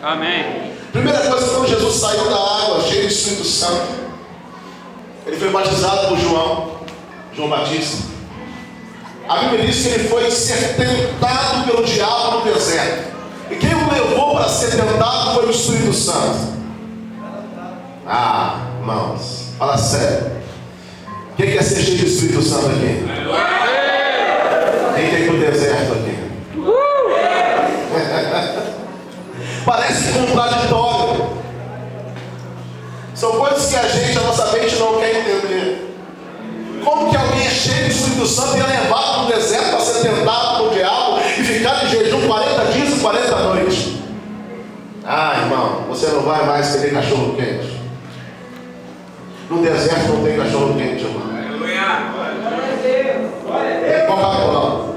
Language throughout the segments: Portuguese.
Amém. Primeira coisa, quando Jesus saiu da água, cheio do Espírito Santo, ele foi batizado por João Batista. A Bíblia diz que ele foi ser tentado pelo diabo no deserto. E quem o levou para ser tentado foi o Espírito Santo. Ah, irmãos, fala sério. Quem quer ser cheio do Espírito Santo aqui? Quem quer ir para o deserto aqui? Parece contraditório. São coisas que a nossa mente não quer entender. Como que alguém é cheio do Espírito Santo e é levado para o deserto para ser tentado pelo diabo e ficar de jejum 40 dias e 40 noites? Ah, irmão, você não vai mais querer cachorro quente. No deserto não tem cachorro quente, irmão. É Coca-Cola.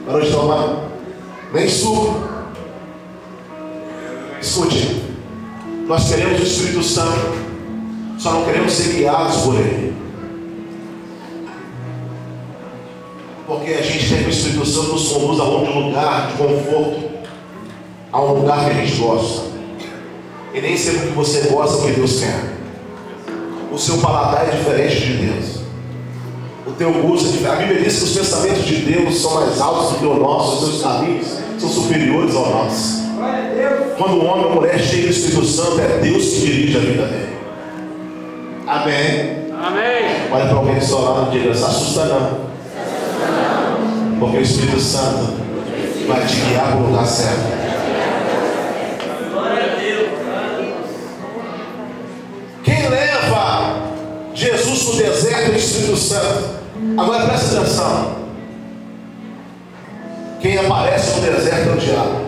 Para de tomar. Nem suco. Escute. Nós queremos o Espírito Santo, só não queremos ser guiados por Ele. Porque a gente quer que o Espírito Santo nos conduza a um lugar de conforto, a um lugar que a gente gosta. E nem sempre o que você gosta é o que Deus quer. O seu paladar é diferente de Deus. O teu gosto é diferente. A Bíblia diz que os pensamentos de Deus são mais altos do que o nosso, os seus caminhos são superiores ao nosso. Quando o homem ou a mulher cheio do Espírito Santo, é Deus que dirige a vida dele. Amém? Amém. Olha para alguém do seu lado e diga: se assusta não. Porque o Espírito Santo vai te guiar para o lugar certo. Quem leva Jesus para o deserto é o Espírito Santo. Agora presta atenção. Quem aparece no deserto é o diabo.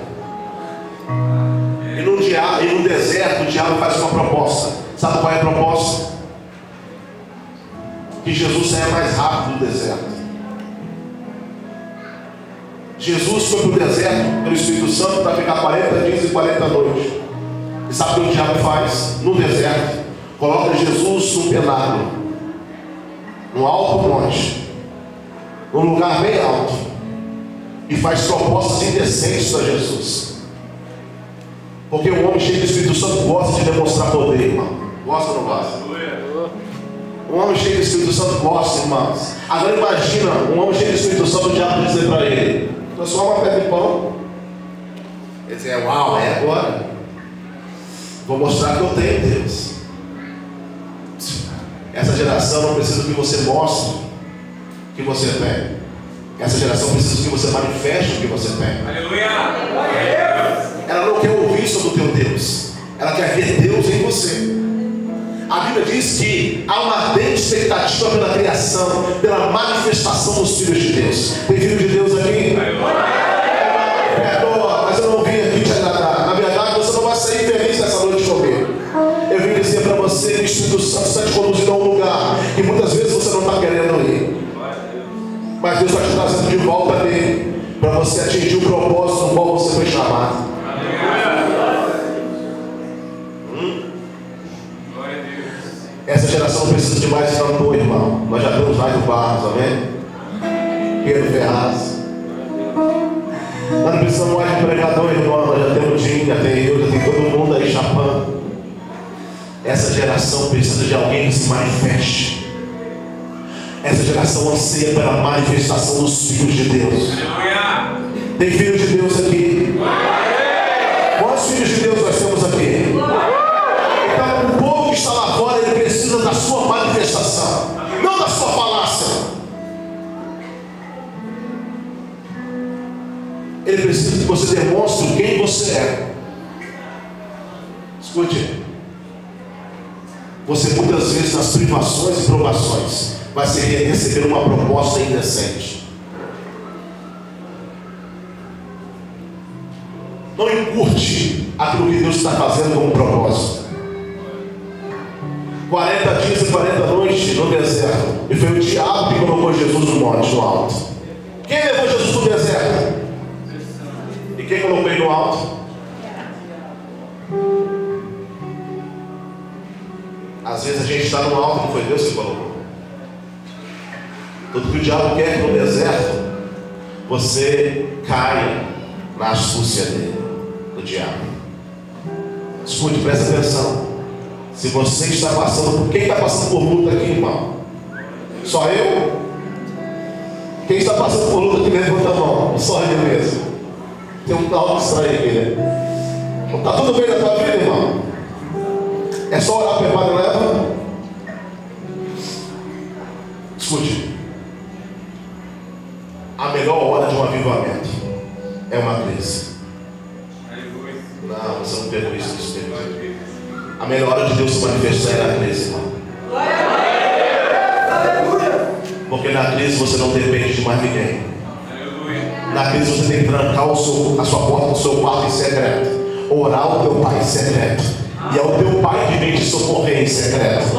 E no deserto o diabo faz uma proposta. Sabe qual é a proposta? Que Jesus saia mais rápido do deserto. Jesus foi para o deserto pelo Espírito Santo para ficar 40 dias e 40 noites. E sabe o que o diabo faz? No deserto, coloca Jesus num penáculo, num alto monte, num lugar bem alto, e faz propostas indecentes para Jesus. Porque o homem cheio do Espírito Santo gosta de demonstrar poder, irmão. Gosta ou não gosta? Um homem cheio do Espírito Santo gosta, irmãos. Agora imagina um homem cheio do Espírito Santo, o diabo dizer para ele: transforma uma pedra em pão. Ele diz: uau, é agora. Vou mostrar que eu tenho Deus. Essa geração não precisa que você mostre que você tem. Essa geração precisa que você manifeste o que você tem. Aleluia. Ela não quer ouvir sobre o teu Deus. Ela quer ver Deus em você. A Bíblia diz que há uma ardente expectativa pela criação, pela manifestação dos filhos de Deus. Tem filho de Deus aqui? Perdoa, mas eu não vim aqui te agradar. Na verdade, você não vai sair feliz nessa noite comigo. Eu vim dizer para você que o Espírito Santo está te conduzindo a um lugar que muitas vezes você não está querendo ir. Mas Deus está te trazendo de volta nele, para você atingir o propósito no qual você foi chamado. Essa geração não precisa de mais cantor, irmão. Nós já temos mais do Barros, amém? Pedro Ferraz. Nós não precisamos mais de pregador, irmão. Nós já temos o Jim, já tem eu, já tem todo mundo aí chapando. Essa geração precisa de alguém que se manifeste. Essa geração anseia pela manifestação dos filhos de Deus. Tem filhos de Deus aqui? Quantos filhos de Deus nós temos aqui? Então o povo que está lá fora, ele precisa da sua manifestação, não da sua falácia. Ele precisa que você demonstre quem você é. Escute. Você muitas vezes nas privações e provações vai receber uma proposta indecente. Não encurte aquilo que Deus está fazendo como propósito. 40 dias e 40 noites no deserto. E foi o diabo que colocou Jesus no monte, no alto. Quem levou Jesus para o deserto? E quem colocou ele no alto? Às vezes a gente está no alto, não foi Deus que colocou. Tudo que o diabo quer que no deserto você caia na astúcia dele, do diabo. Escute, presta atenção. Se você está passando por... Quem está passando por luta aqui, irmão? Só eu? Quem está passando por luta aqui, levanta a mão. Só eu mesmo. Tem um tal estranho aqui, né? Está tudo bem na tua vida, irmão? É só orar para o Pai, leva. Escute. A melhor hora de um avivamento é uma crise. Não, você não pegou isso no Espírito. A melhor hora de Deus se manifestar é na crise, irmão. Porque na crise você não depende de mais ninguém. Na crise você tem que trancar a sua porta no seu quarto em secreto, orar ao teu Pai em secreto, e é o teu Pai que vem te socorrer em secreto.